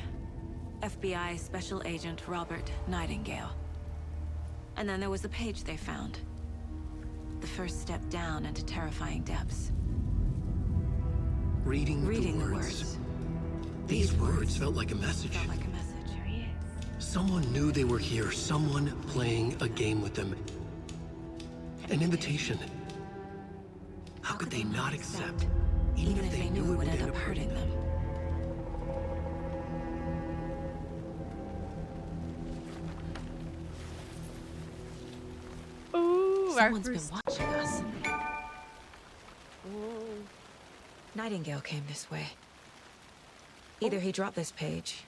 FBI Special Agent Robert Nightingale. And then there was the page they found. The first step down into terrifying depths.
Reading
the
words.
words.
These words felt like a message.
Felt like a message.
There he is.
Someone knew they were here. Someone playing a game with them. An invitation. How could they not accept? Even if they knew it would end up hurting them.
Ooh,
Someone's
our
been
first.
watching us.
Whoa.
Nightingale came this way. Either he dropped this page,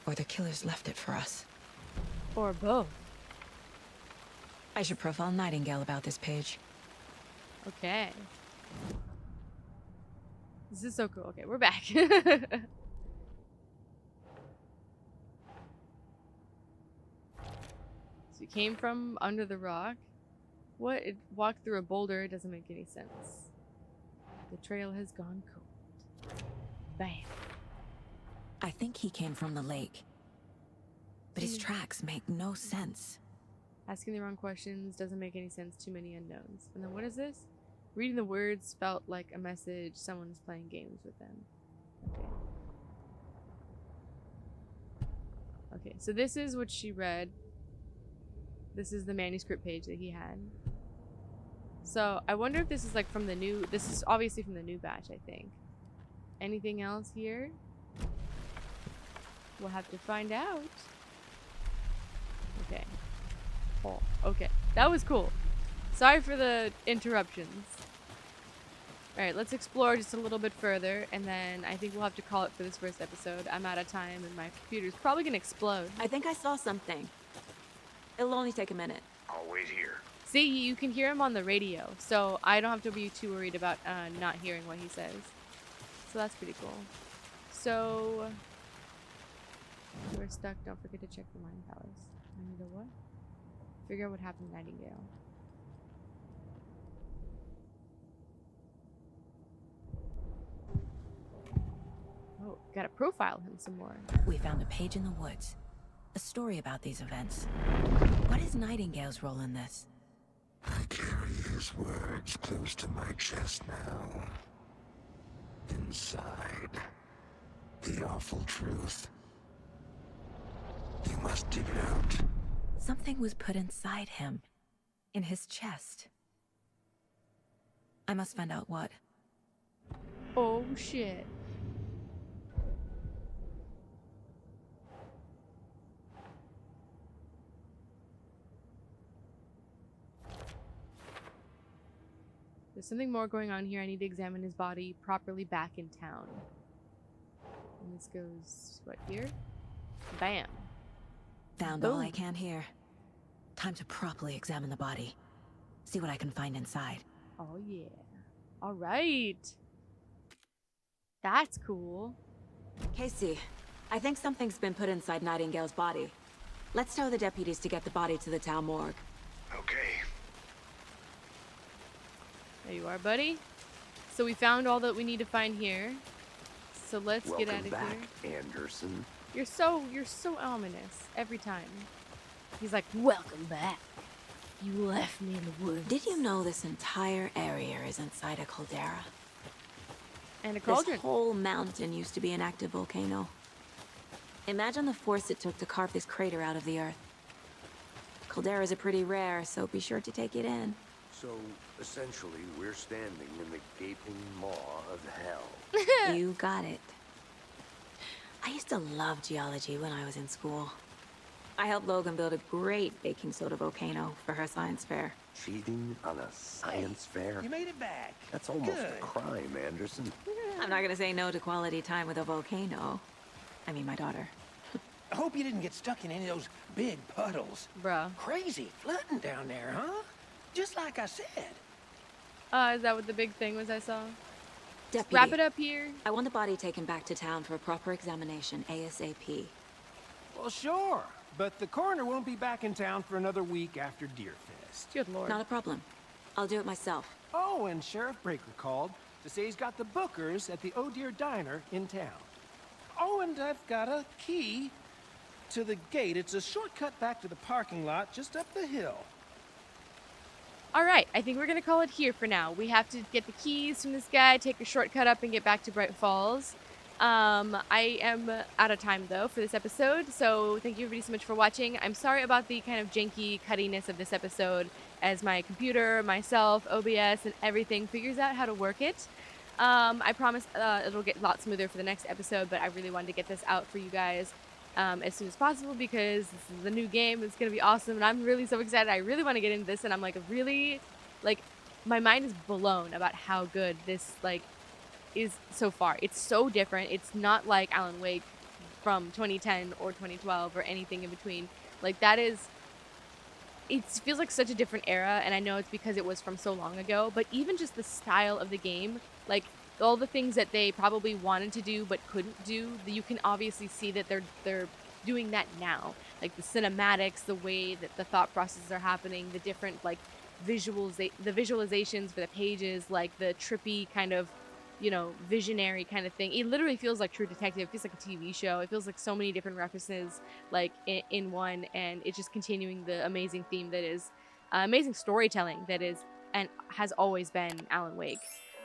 or the killers left it for us.
Or both.
I should profile Nightingale about this page.
Okay. This is so cool. Okay, we're back. So you came from under the rock. What? It walked through a boulder. It doesn't make any sense. The trail has gone cold. Bam.
I think he came from the lake. But his tracks make no sense.
Asking the wrong questions doesn't make any sense. Too many unknowns. And then what is this? Reading the words felt like a message. Someone's playing games with them. Okay. Okay, so this is what she read. This is the manuscript page that he had. So I wonder if this is like from the new, this is obviously from the new batch, I think. Anything else here? We'll have to find out. Okay. Oh, okay. That was cool. Sorry for the interruptions. Alright, let's explore just a little bit further, and then I think we'll have to call it for this first episode. I'm out of time, and my computer's probably gonna explode.
I think I saw something. It'll only take a minute.
I'll wait here.
See, you can hear him on the radio, so I don't have to be too worried about not hearing what he says. So that's pretty cool. So, we're stuck. Don't forget to check the Mind Palace. I need a what? Figure out what happened to Nightingale. Oh, gotta profile him some more.
We found a page in the woods. A story about these events. What is Nightingale's role in this?
I carry his words close to my chest now. Inside, the awful truth. You must dig it out.
Something was put inside him. In his chest. I must find out what.
Oh, shit. There's something more going on here. I need to examine his body properly back in town. And this goes, what, here? Bam.
Found
Boom.
all I can here. Time to properly examine the body. See what I can find inside.
Oh, yeah. All right. That's cool.
Casey, I think something's been put inside Nightingale's body. Let's tell the deputies to get the body to the town morgue.
Okay.
There you are, buddy. So we found all that we need to find here. So let's get out of
back,
here.
Anderson.
You're so ominous every time. He's like, welcome back. You left me in the woods.
Did you know this entire area is inside a caldera?
And a cauldron.
This whole mountain used to be an active volcano. Imagine the force it took to carve this crater out of the earth. Calderas are pretty rare, so be sure to take it in.
So, essentially, we're standing in the gaping maw of hell.
You got it. I used to love geology when I was in school. I helped Logan build a great baking soda volcano for her science fair.
Cheating on a science fair?
You made it back.
That's almost a
Good.
crime, Anderson.
I'm not gonna say no to quality time with a volcano. I mean, my daughter.
I hope you didn't get stuck in any of those big puddles.
Bruh.
Crazy flooding down there, huh? Just like I said.
Is that what the big thing was I saw?
Deputy,
Wrap it up here.
I want the body taken back to town for a proper examination ASAP.
Well, sure. But the coroner won't be back in town for another week after Deerfest.
Good lord.
Not a problem. I'll do it myself.
Oh, and Sheriff Breaker called to say he's got the Bookers at the Oh Dear Diner in town. Oh, and I've got a key to the gate. It's a shortcut back to the parking lot just up the hill.
Alright, I think we're gonna call it here for now. We have to get the keys from this guy, take a shortcut up, and get back to Bright Falls. I am out of time, though, for this episode, so thank you everybody so much for watching. I'm sorry about the kind of janky cuttiness of this episode, as my computer, myself, OBS, and everything figures out how to work it. I promise it'll get a lot smoother for the next episode, but I really wanted to get this out for you guys as soon as possible because this is the new game. It's going to be awesome, and I'm really so excited. I really want to get into this, and I'm like really, like, my mind is blown about how good this, like, is so far. It's so different. It's not like Alan Wake from 2010 or 2012 or anything in between. Like, that is, it feels like such a different era, and I know it's because it was from so long ago, but even just the style of the game, like, all the things that they probably wanted to do but couldn't do, you can obviously see that they're doing that now. Like the cinematics, the way that the thought processes are happening, the different like the visualizations for the pages, like the trippy kind of, you know, visionary kind of thing. It literally feels like True Detective. It feels like a TV show. It feels like so many different references like in one, and it's just continuing the amazing theme that is amazing storytelling that is and has always been Alan Wake.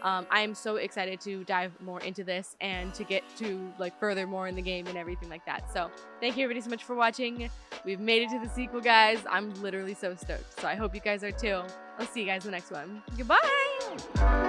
I'm so excited to dive more into this and to get to like further more in the game and everything like that. So thank you everybody so much for watching. We've made it to the sequel, guys. I'm literally so stoked. So I hope you guys are too. I'll see you guys in the next one. Goodbye!